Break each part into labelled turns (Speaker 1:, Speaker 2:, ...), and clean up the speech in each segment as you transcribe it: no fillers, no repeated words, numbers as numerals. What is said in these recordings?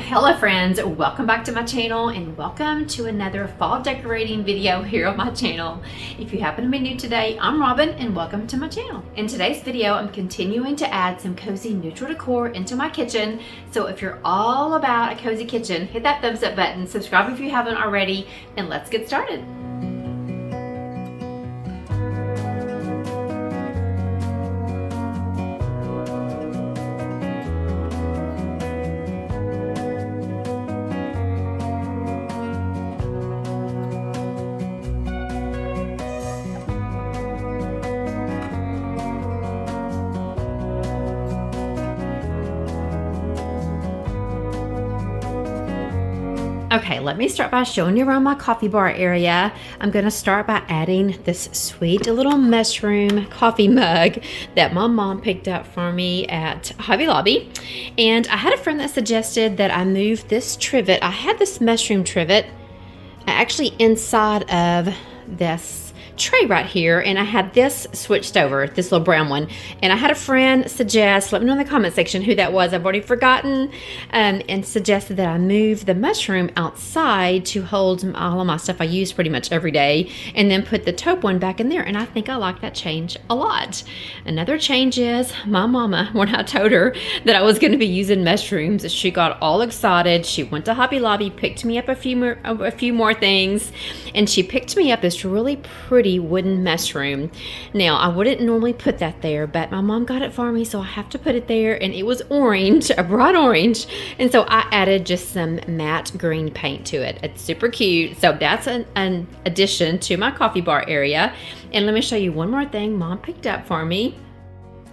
Speaker 1: Hello friends, welcome back to my channel and welcome to another fall decorating video here on my channel. If you happen to be new today, I'm Robin and welcome to my channel. In today's video, I'm continuing to add some cozy neutral decor into my kitchen. So if you're all about a cozy kitchen, hit that thumbs up button, subscribe if you haven't already, and let's get started. Okay, let me start by showing you around my coffee bar area. I'm gonna start by adding this sweet little mushroom coffee mug that my mom picked up for me at Hobby Lobby. And I had a friend that suggested that I move this trivet. I had this mushroom trivet actually inside of this tray right here, and I had this switched over, this little brown one, and I had a friend suggest, let me know in the comment section who that was, I've already forgotten, and suggested that I move the mushroom outside to hold all of my stuff I use pretty much every day, and then put the taupe one back in there, and I think I like that change a lot. Another change is my mama, when I told her that I was going to be using mushrooms, she got all excited. She went to Hobby Lobby, picked me up a few more things, and she picked me up this really pretty wooden mushroom. Now, I wouldn't normally put that there, but my mom got it for me, so I have to put it there, and it was orange, a bright orange, and so I added just some matte green paint to it. It's super cute, so that's an addition to my coffee bar area. And let me show you one more thing Mom picked up for me.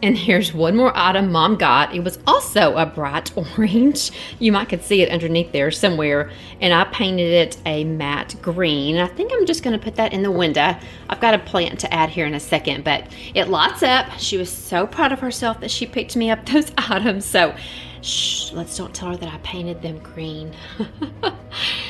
Speaker 1: And here's one more item Mom got. It was also a bright orange. You might could see it underneath there somewhere. And I painted it a matte green. I think I'm just going to put that in the window. I've got a plant to add here in a second, but it lights up. She was so proud of herself that she picked me up those items. So shh, let's don't tell her that I painted them green.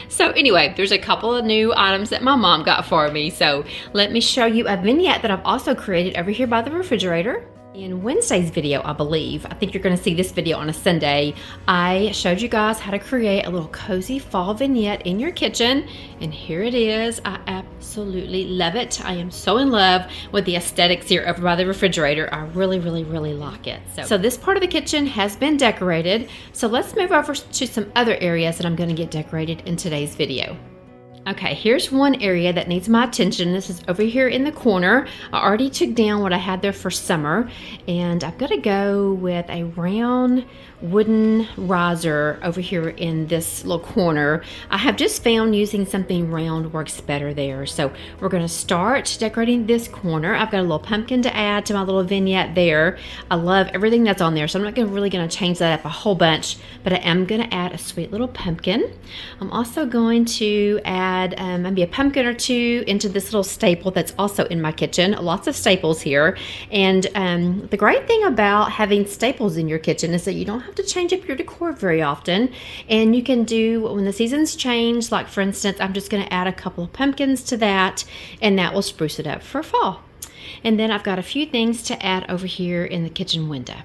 Speaker 1: So anyway, there's a couple of new items that my mom got for me. So let me show you a vignette that I've also created over here by the refrigerator. In Wednesday's video, I believe, I think you're going to see this video on a Sunday, I showed you guys how to create a little cozy fall vignette in your kitchen, and here it is. I absolutely love it. I am so in love with the aesthetics here over by the refrigerator. I really, really, really like it. So this part of the kitchen has been decorated, so let's move over to some other areas that I'm going to get decorated in today's video. Okay, here's one area that needs my attention. This is over here in the corner. I already took down what I had there for summer, and I'm gonna go with a round wooden riser over here in this little corner. I have just found using something round works better there. So we're gonna start decorating this corner. I've got a little pumpkin to add to my little vignette there. I love everything that's on there, so I'm not really gonna change that up a whole bunch, but I am gonna add a sweet little pumpkin. I'm also going to add maybe a pumpkin or two into this little staple that's also in my kitchen. Lots of staples here. And the great thing about having staples in your kitchen is that you don't have to change up your decor very often. And you can do, when the seasons change, like for instance, I'm just going to add a couple of pumpkins to that, and that will spruce it up for fall. And then I've got a few things to add over here in the kitchen window.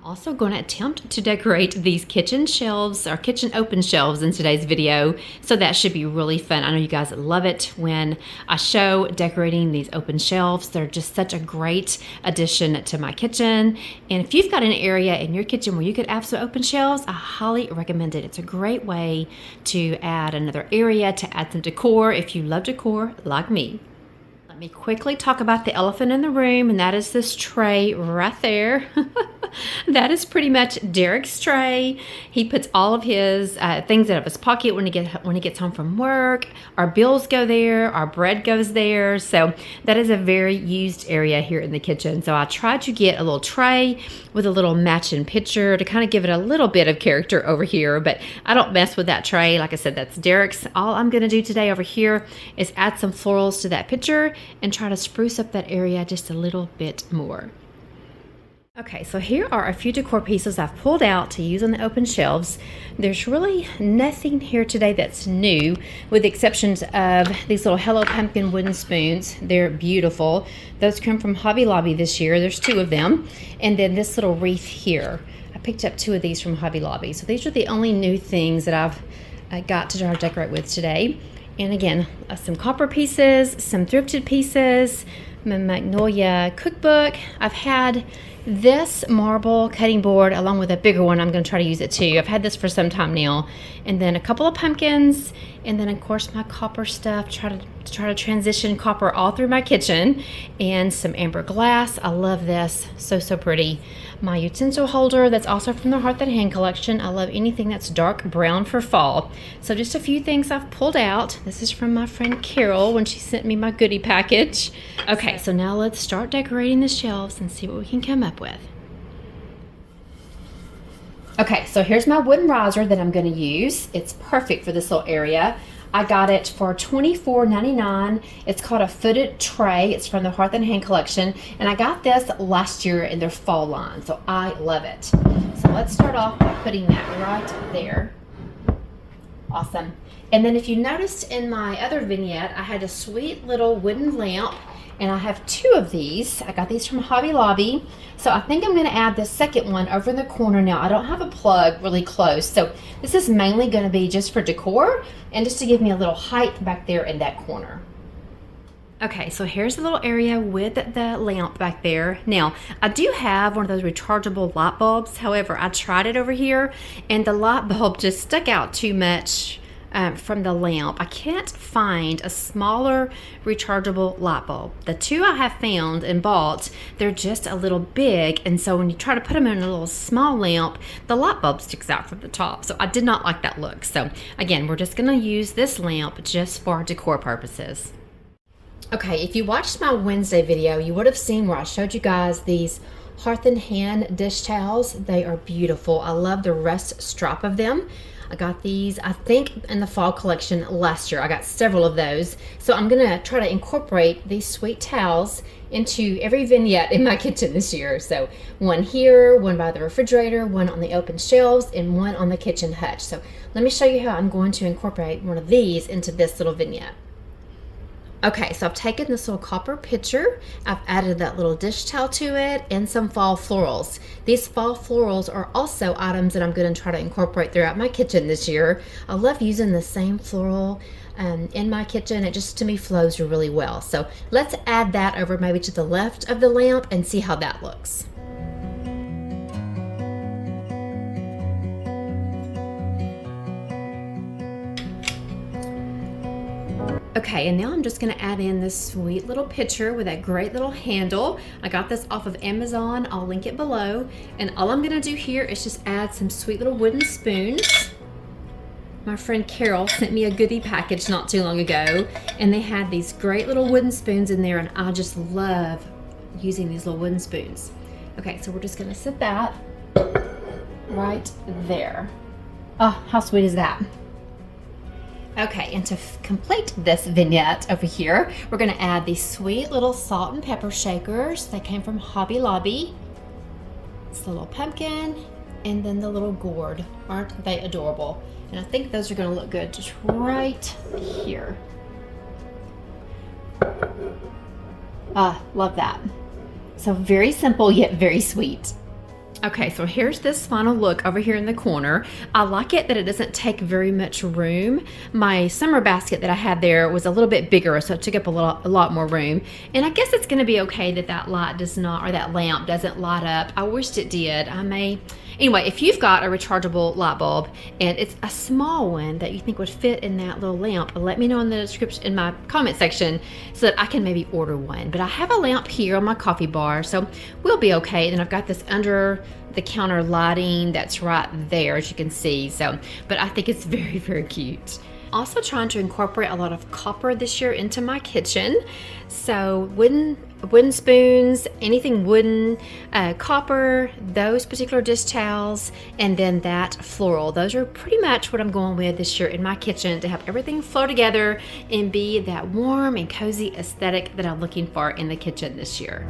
Speaker 1: Also going to attempt to decorate these kitchen shelves or kitchen open shelves in today's video, so that should be really fun. I know you guys love it when I show decorating these open shelves. They're just such a great addition to my kitchen, and if you've got an area in your kitchen where you could have some open shelves, I highly recommend it. It's a great way to add another area, to add some decor if you love decor like me. Let me quickly talk about the elephant in the room, and that is this tray right there. That is pretty much Derek's tray. He puts all of his things out of his pocket when he gets home from work. Our bills go there, our bread goes there. So that is a very used area here in the kitchen. So I tried to get a little tray with a little matching picture to kind of give it a little bit of character over here, but I don't mess with that tray. Like I said, that's Derek's. All I'm gonna do today over here is add some florals to that picture and try to spruce up that area just a little bit more. Okay, so here are a few decor pieces I've pulled out to use on the open shelves. There's really nothing here today that's new, with the exceptions of these little Hello Pumpkin wooden spoons. They're beautiful. Those come from Hobby Lobby this year. There's 2 of them. And then this little wreath here. I picked up 2 of these from Hobby Lobby. So these are the only new things that I've got to try to decorate with today. And again, some copper pieces, some thrifted pieces, my Magnolia cookbook. I've had this marble cutting board along with a bigger one. I'm going to try to use it too. I've had this for some time now. And then a couple of pumpkins, and then of course my copper stuff. Try to transition copper all through my kitchen, and some amber glass. I love this, so pretty. My utensil holder, that's also from the Hearth and Hand collection. I love anything that's dark brown for fall. So just a few things I've pulled out. This is from my friend Carol when she sent me my goodie package. Okay, so now let's start decorating the shelves and see what we can come up with. Okay, so here's my wooden riser that I'm going to use. It's perfect for this little area. I got it for $24.99. It's called a footed tray. It's from the Hearth and Hand collection. And I got this last year in their fall line, so I love it. So let's start off by putting that right there. Awesome. And then if you noticed in my other vignette, I had a sweet little wooden lamp, and I have 2 of these. I got these from Hobby Lobby. So I think I'm going to add the second one over in the corner now. I don't have a plug really close, so this is mainly going to be just for decor and just to give me a little height back there in that corner. Okay, so here's the little area with the lamp back there. Now, I do have one of those rechargeable light bulbs. However, I tried it over here, and the light bulb just stuck out too much from the lamp. I can't find a smaller rechargeable light bulb. The 2 I have found and bought, they're just a little big, and so when you try to put them in a little small lamp, the light bulb sticks out from the top. So I did not like that look. So again, we're just gonna use this lamp just for decor purposes. Okay, if you watched my Wednesday video, you would have seen where I showed you guys these Hearth and Hand dish towels. They are beautiful. I love the rust stripe of them. I got these, I think, in the fall collection last year. I got several of those. So I'm gonna try to incorporate these sweet towels into every vignette in my kitchen this year. So one here, one by the refrigerator, one on the open shelves, and one on the kitchen hutch. So let me show you how I'm going to incorporate one of these into this little vignette. Okay, so I've taken this little copper pitcher, I've added that little dish towel to it, and some fall florals. These fall florals are also items that I'm going to try to incorporate throughout my kitchen this year. I love using the same floral in my kitchen. It just, to me, flows really well. So let's add that over maybe to the left of the lamp and see how that looks. Okay, and now I'm just gonna add in this sweet little pitcher with that great little handle. I got this off of Amazon, I'll link it below. And all I'm gonna do here is just add some sweet little wooden spoons. My friend Carol sent me a goodie package not too long ago, and they had these great little wooden spoons in there, and I just love using these little wooden spoons. Okay, so we're just gonna set that right there. Oh, how sweet is that? Okay, and to complete this vignette over here, we're gonna add these sweet little salt and pepper shakers. They came from Hobby Lobby. It's the little pumpkin and then the little gourd. Aren't they adorable? And I think those are gonna look good just right here. Love that. So very simple yet very sweet. Okay, so here's this final look over here in the corner. I like it that it doesn't take very much room. My summer basket that I had there was a little bit bigger, so it took up a lot more room. And I guess it's gonna be okay that that light does not, or that lamp doesn't light up. I wished it did. Anyway, if you've got a rechargeable light bulb and it's a small one that you think would fit in that little lamp, let me know in the description, in my comment section, so that I can maybe order one. But I have a lamp here on my coffee bar, so we'll be okay. Then I've got this under the counter lighting that's right there, as you can see. So, but I think it's very, very cute. Also trying to incorporate a lot of copper this year into my kitchen. So wooden spoons, anything wooden, copper, those particular dish towels, and then that floral. Those are pretty much what I'm going with this year in my kitchen to have everything flow together and be that warm and cozy aesthetic that I'm looking for in the kitchen this year.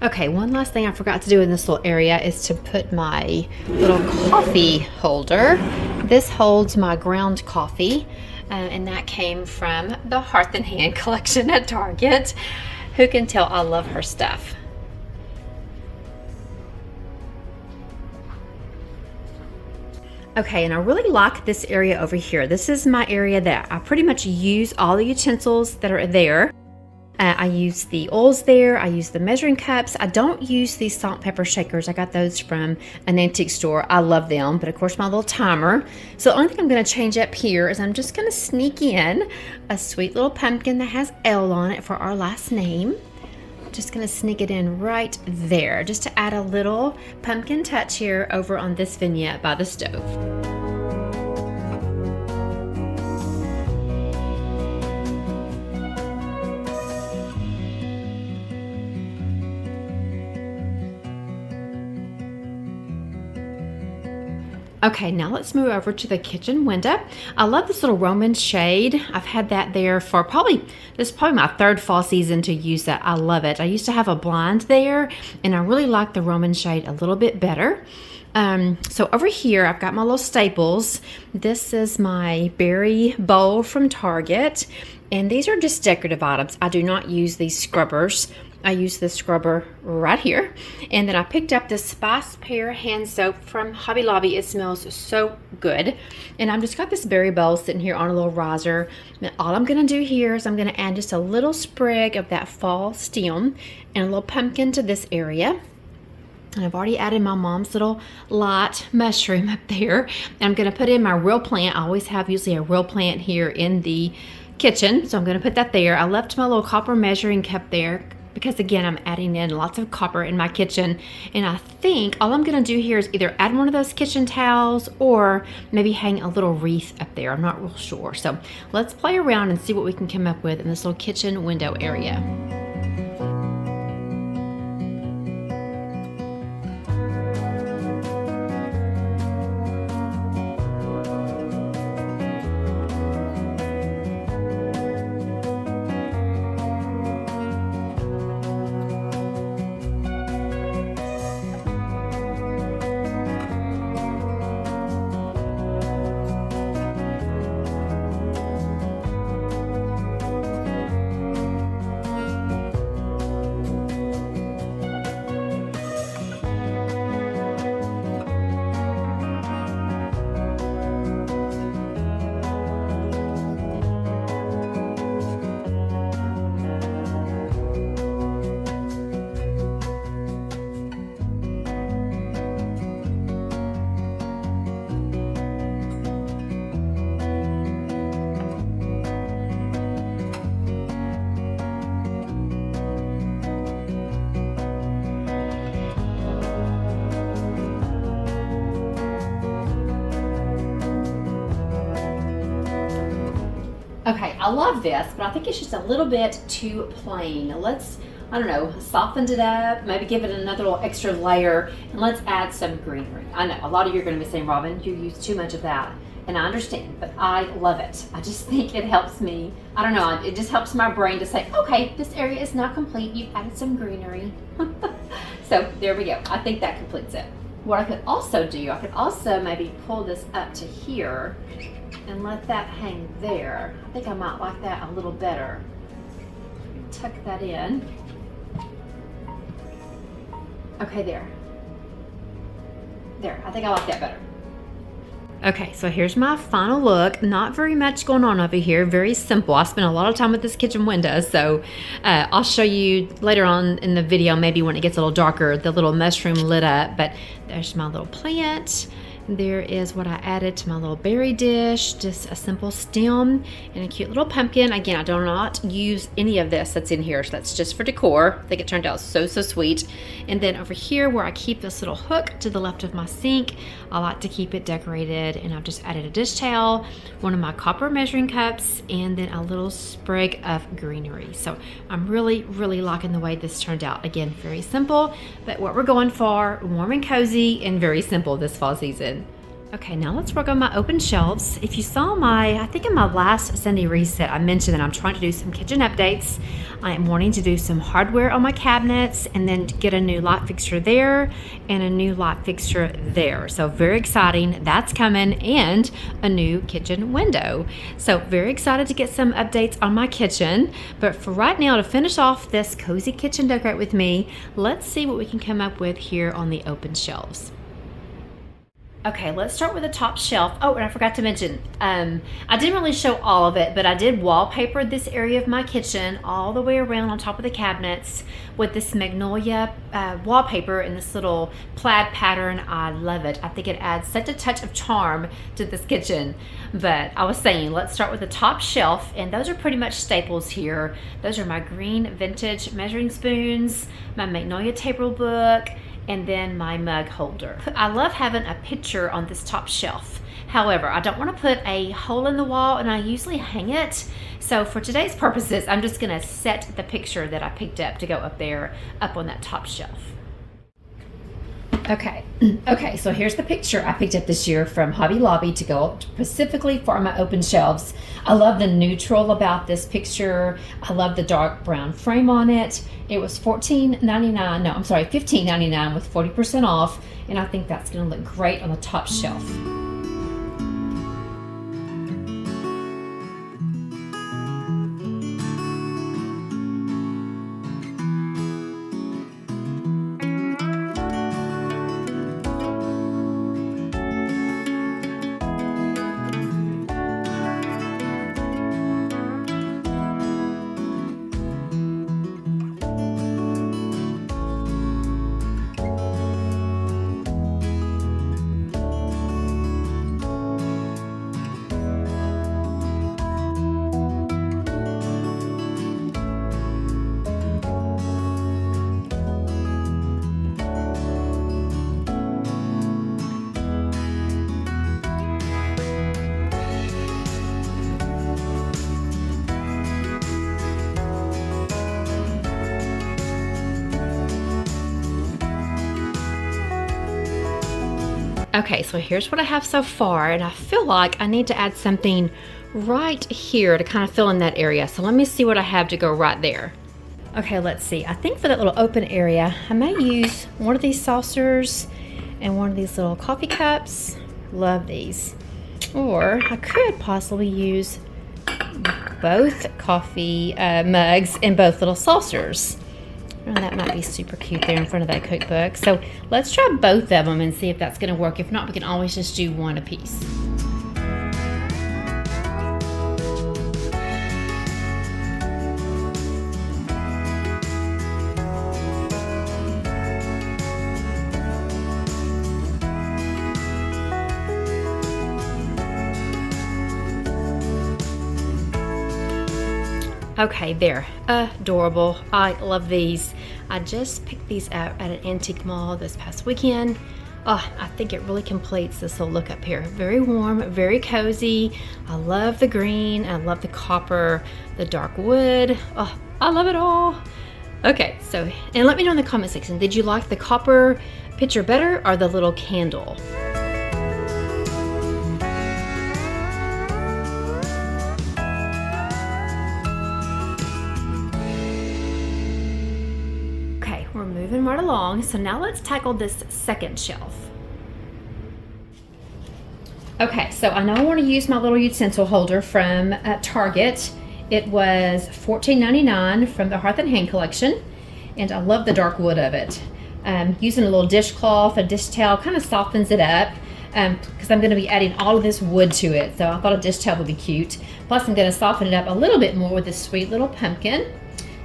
Speaker 1: Okay, one last thing I forgot to do in this little area is to put my little coffee holder. This holds my ground coffee. and that came from the Hearth and Hand collection at Target. Who can tell I love her stuff? Okay, and I really like this area over here. This is my area that I pretty much use all the utensils that are there. I use the oils there. I use the measuring cups. I don't use these salt and pepper shakers. I got those from an antique store. I love them, but of course my little timer. So the only thing I'm going to change up here is I'm just going to sneak in a sweet little pumpkin that has L on it for our last name. Just going to sneak it in right there, just to add a little pumpkin touch here over on this vignette by the stove. Okay, now let's move over to the kitchen window. I love this little Roman shade. I've had that there for this is probably my third fall season to use that. I love it. I used to have a blind there, and I really like the Roman shade a little bit better. So over here, I've got my little staples. This is my berry bowl from Target, and these are just decorative items. I do not use these scrubbers. I use this scrubber right here. And then I picked up this Spice Pear hand soap from Hobby Lobby. It smells so good. And I've just got this berry bowl sitting here on a little riser. And all I'm gonna do here is I'm gonna add just a little sprig of that fall stem and a little pumpkin to this area. And I've already added my mom's little light mushroom up there. And I'm gonna put in my real plant. I always have usually a real plant here in the kitchen. So I'm gonna put that there. I left my little copper measuring cup there, because again, I'm adding in lots of copper in my kitchen. And I think all I'm gonna do here is either add one of those kitchen towels or maybe hang a little wreath up there. I'm not real sure. So let's play around and see what we can come up with in this little kitchen window area. Okay, I love this, but I think it's just a little bit too plain. Let's, I don't know, soften it up, maybe give it another little extra layer, and let's add some greenery. I know a lot of you are going to be saying, Robin, you use too much of that, and I understand, but I love it. I just think it helps me, I don't know, it just helps my brain to say, okay, this area is not complete, you've added some greenery. So there we go, I think that completes it. What I could also do, I could also maybe pull this up to here and let that hang there. I think I might like that a little better. Tuck that in. Okay, there. There, I think I like that better. Okay, so here's my final look. Not very much going on over here, very simple. I spent a lot of time with this kitchen window, so I'll show you later on in the video, maybe when it gets a little darker, the little mushroom lit up, but there's my little plant. There is what I added to my little berry dish, just a simple stem and a cute little pumpkin. Again, I do not use any of this that's in here, so that's just for decor. I think it turned out so sweet. And then over here where I keep this little hook to the left of my sink, I like to keep it decorated, and I've just added a dish towel, one of my copper measuring cups, and then a little sprig of greenery. So I'm really liking the way this turned out. Again, very simple, but what we're going for, warm and cozy and very simple this fall season. Okay, now let's work on my open shelves. If you saw I think in my last Sunday reset, I mentioned that I'm trying to do some kitchen updates. I am wanting to do some hardware on my cabinets and then get a new light fixture there and a new light fixture there. So very exciting, that's coming, and a new kitchen window. So very excited to get some updates on my kitchen. But for right now, to finish off this cozy kitchen decorate with me, let's see what we can come up with here on the open shelves. Okay, let's start with the top shelf. Oh, and I forgot to mention, I didn't really show all of it, but I did wallpaper this area of my kitchen all the way around on top of the cabinets with this magnolia wallpaper in this little plaid pattern. I love it. I think it adds such a touch of charm to this kitchen. But I was saying, let's start with the top shelf, and those are pretty much staples here. Those are my green vintage measuring spoons, my magnolia table book, and then my mug holder. I love having a picture on this top shelf. However, I don't want to put a hole in the wall, and I usually hang it. So for today's purposes, I'm just gonna set the picture that I picked up to go up there, up on that top shelf. Okay, so here's the picture I picked up this year from Hobby Lobby to go up specifically for my open shelves. I love the neutral about this picture. I love the dark brown frame on it. It was $15.99 with 40% off, and I think that's gonna look great on the top shelf. Okay, so here's what I have so far, and I feel like I need to add something right here to kind of fill in that area. So let me see what I have to go right there. Okay, let's see. I think for that little open area, I may use one of these saucers and one of these little coffee cups. Love these. Or I could possibly use both coffee mugs and both little saucers. And that might be super cute there in front of that cookbook. So let's try both of them and see if that's gonna work. If not, we can always just do one apiece. Okay, there, adorable. I love these. I just picked these out at an antique mall this past weekend. Oh, I think it really completes this little look up here. Very warm, very cozy. I love the green, I love the copper, the dark wood. Oh, I love it all. Okay, so, and let me know in the comment section, did you like the copper picture better or the little candle? We're moving right along, so now let's tackle this second shelf. Okay, so I know I want to use my little utensil holder from Target. It was $14.99 from the Hearth and Hand collection, and I love the dark wood of it. Using a little dishcloth, a dish towel, kind of softens it up because I'm going to be adding all of this wood to it, so I thought a dish towel would be cute. Plus I'm going to soften it up a little bit more with this sweet little pumpkin.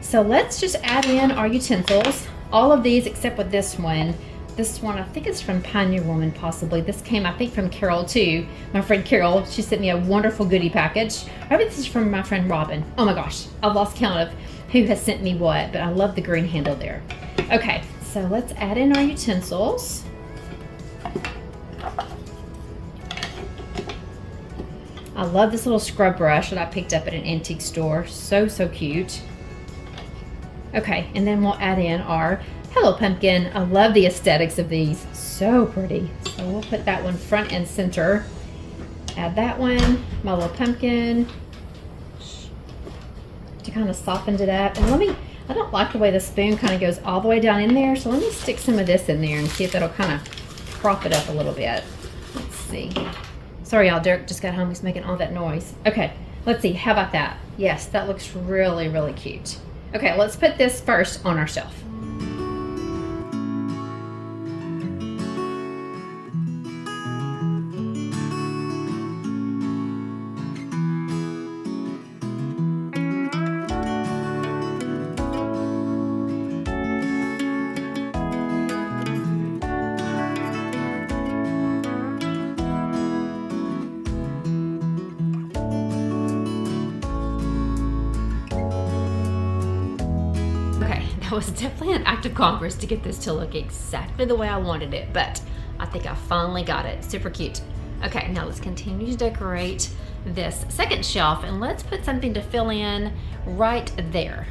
Speaker 1: So let's just add in our utensils. All of these except with this one. This one, I think it's from Pioneer Woman possibly. This came, I think, from Carol too. My friend Carol, she sent me a wonderful goodie package. Maybe this is from my friend Robin. Oh my gosh, I've lost count of who has sent me what, but I love the green handle there. Okay, so let's add in our utensils. I love this little scrub brush that I picked up at an antique store. So cute. Okay, and then we'll add in our Hello Pumpkin. I love the aesthetics of these. So pretty. So we'll put that one front and center. Add that one, my little pumpkin, to kind of soften it up. And I don't like the way the spoon kind of goes all the way down in there, so let me stick some of this in there and see if that'll kind of prop it up a little bit. Let's see. Sorry y'all, Derek just got home, he's making all that noise. Okay, let's see, how about that? Yes, that looks really, really cute. Okay, let's put this first on our shelf. That was definitely an act of Congress to get this to look exactly the way I wanted it, but I think I finally got it. Super cute. Okay, now let's continue to decorate this second shelf, and let's put something to fill in right there.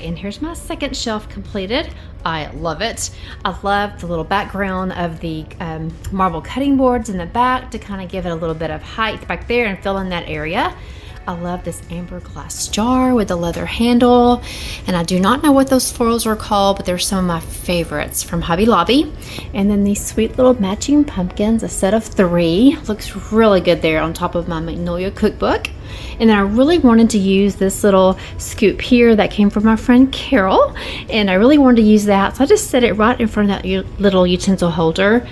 Speaker 1: And here's my second shelf completed. I love it. I love the little background of the marble cutting boards in the back to kind of give it a little bit of height back there and fill in that area. I love this amber glass jar with the leather handle, and I do not know what those florals are called, but they're some of my favorites from Hobby Lobby. And then these sweet little matching pumpkins, a set of 3, looks really good there on top of my Magnolia cookbook. And then I really wanted to use this little scoop here that came from my friend Carol, and I really wanted to use that, so I just set it right in front of that little utensil holder.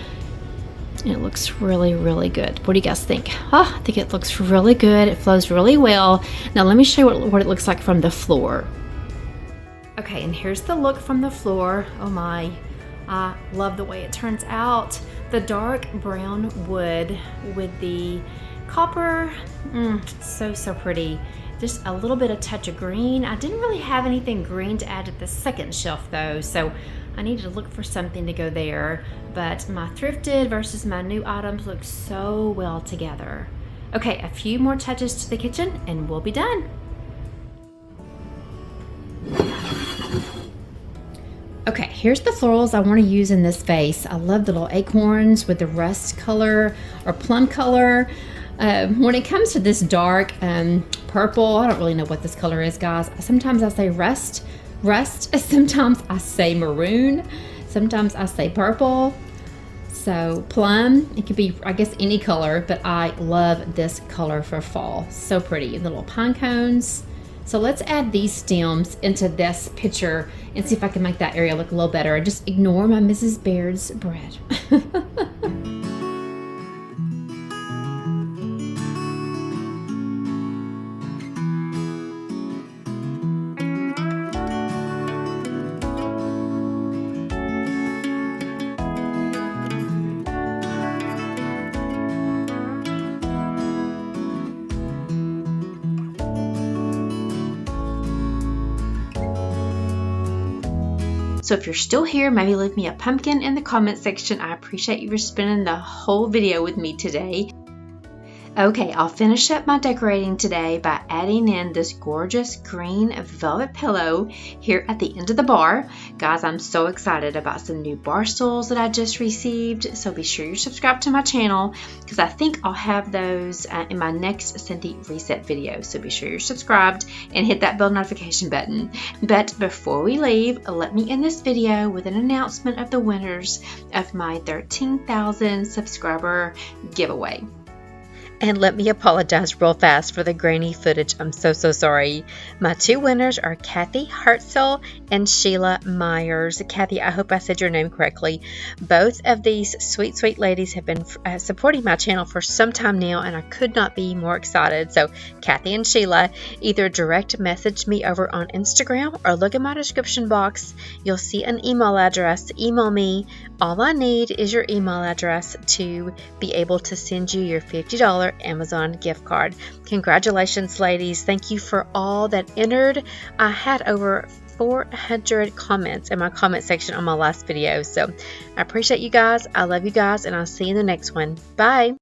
Speaker 1: And it looks really, really good. What do you guys think? Oh, I think it looks really good. It flows really well. Now let me show you what it looks like from the floor. Okay, and here's the look from the floor. Oh my, I love the way it turns out. The dark brown wood with the copper, so pretty. Just a little bit of touch of green. I didn't really have anything green to add to the second shelf though, so I needed to look for something to go there, but my thrifted versus my new items look so well together. Okay, a few more touches to the kitchen and we'll be done. Okay, here's the florals I want to use in this vase. I love the little acorns with the rust color or plum color. When it comes to this dark purple, I don't really know what this color is, guys. Sometimes I say rust, sometimes I say maroon, sometimes I say purple. So plum, it could be, I guess, any color, but I love this color for fall. So pretty, the little pine cones. So let's add these stems into this picture and see if I can make that area look a little better. And just ignore my Mrs. Baird's bread. So if you're still here, maybe leave me a pumpkin in the comment section. I appreciate you for spending the whole video with me today. Okay, I'll finish up my decorating today by adding in this gorgeous green velvet pillow here at the end of the bar. Guys, I'm so excited about some new bar stools that I just received, so be sure you subscribe to my channel because I think I'll have those in my next Scenty Reset video. So be sure you're subscribed and hit that bell notification button. But before we leave, let me end this video with an announcement of the winners of my 13,000 subscriber giveaway. And let me apologize real fast for the grainy footage. I'm so sorry. My two winners are Kathy Hartzell and Sheila Myers. Kathy, I hope I said your name correctly. Both of these sweet ladies have been supporting my channel for some time now, and I could not be more excited. So Kathy and Sheila, either direct message me over on Instagram or look in my description box. You'll see an email address. Email me. All I need is your email address to be able to send you your $50 Amazon gift card. Congratulations, ladies. Thank you for all that entered. I had over 400 comments in my comment section on my last video. So I appreciate you guys. I love you guys, and I'll see you in the next one. Bye.